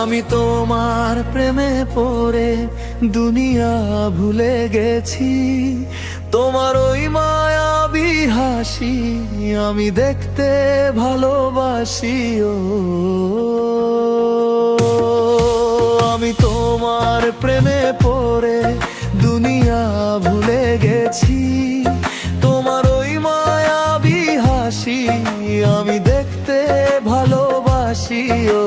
আমি তোমার প্রেমে পড়ে দুনিয়া ভুলে গেছি, তোমার ওই মায়াবী হাসি আমি দেখতে ভালোবাসি। ও আমি তোমার প্রেমে পড়ে দুনিয়া ভুলে গেছি, তোমার ওই মায়াবী হাসি আমি দেখতে ভালোবাসি। ও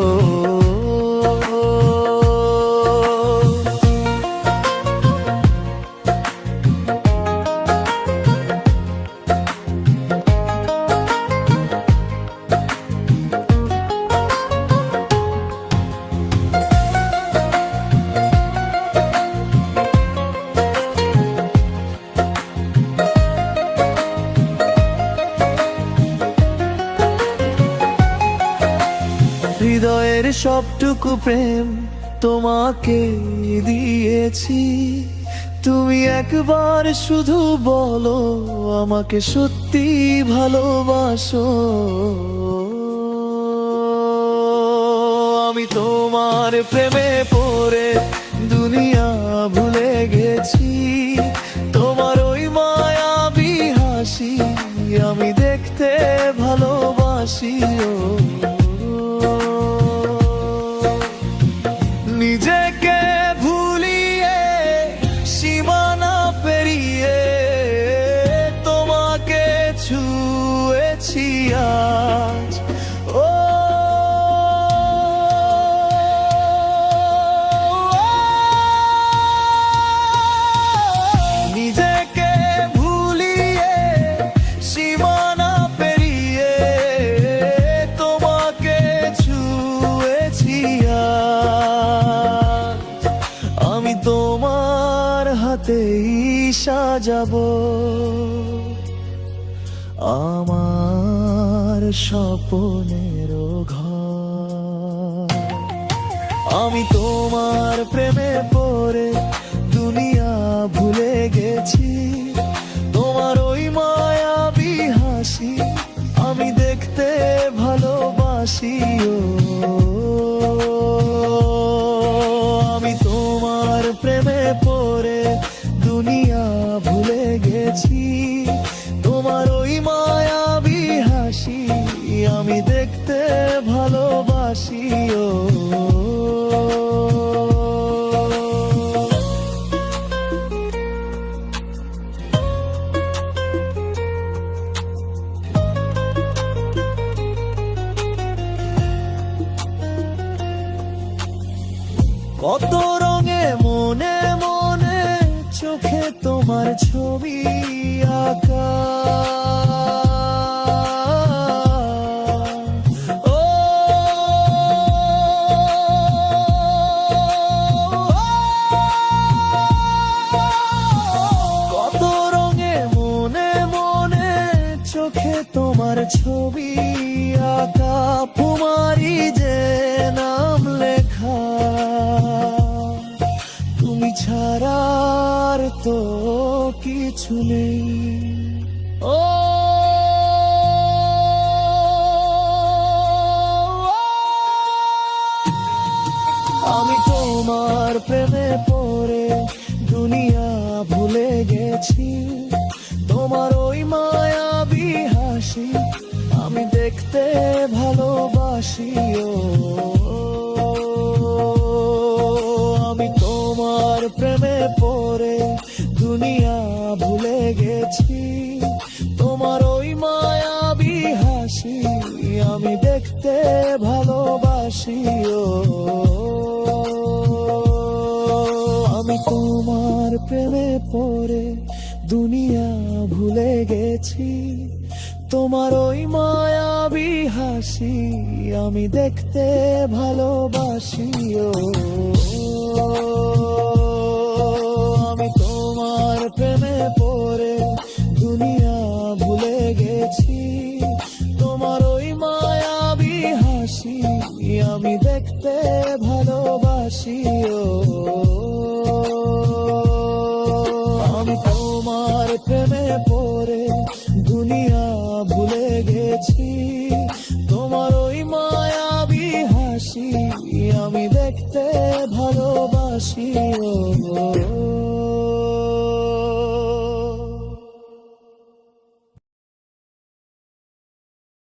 হৃদয়ের সবটুকু প্রেম তোমাকে দিয়েছি, তুমি একবার শুধু বলো আমাকে সত্যি ভালোবাসো। আমি তোমার প্রেমে পড়ে দুনিয়া ভুলে গেছি, তোমার ওই মায়াবী হাসি আমি দেখতে ভালোবাসি। ও নিজেকে ভুলিয়ে সীমানা পেরিয়ে তোমাকে ছুঁয়েছি আজ। ও নিজেকে ভুলিয়ে সীমানা পেরিয়ে তোমাকে ছুঁয়েছি আজ। আমি তোমার হাতেই সাজাবো আমার স্বপ্নের ঘর। আমি তোমার প্রেমে পড়ে দুনিয়া ভুলে গেছি, তোমার ওই মায়াবী হাসি আমি দেখতে ভালোবাসি। ও আমি তোমার প্রেমে পড়ে দুনিয়া ভুলে গেছি, তোমার ওই মায়াবী হাসি আমি দেখতে ভালোবাসি। ও কত রঙে মনে মনে চোখে তোমার ছবি আঁকা, ও কত রঙে মনে মনে চোখে তোমার ছবি আঁকা, তোমারই যে নাম লেখা, তুমি ছাড়ার তো কিছু নেই। ও আমি তোমার প্রেমে পড়ে দুনিয়া ভুলে গেছি, তোমার ওই মায়াবী হাসি আমি দেখতে ভালোবাসি। ও আমি তোমার প্রেমে পড়ে দুনিয়া ভুলে গেছি, তোমার ওই মায়াবী হাসি আমি দেখতে ভালোবাসি। ও আমি তোমার প্রেমে পড়ে দুনিয়া ভুলে গেছি, তোমার ওই মায়াবী হাসি আমি দেখতে ভালোবাসি। ও আমি তোমার প্রেমে পড়ে দুনিয়া ভুলে গেছি, তোমার ওই মায়াবী হাসি আমি দেখতে ভালোবাসি। ও আমি তোমার প্রেমে পড়ে দুনিয়া ভুলে গেছি, তোমার ওই মায়াবী হাসি আমি দেখ ভালোবাসি ও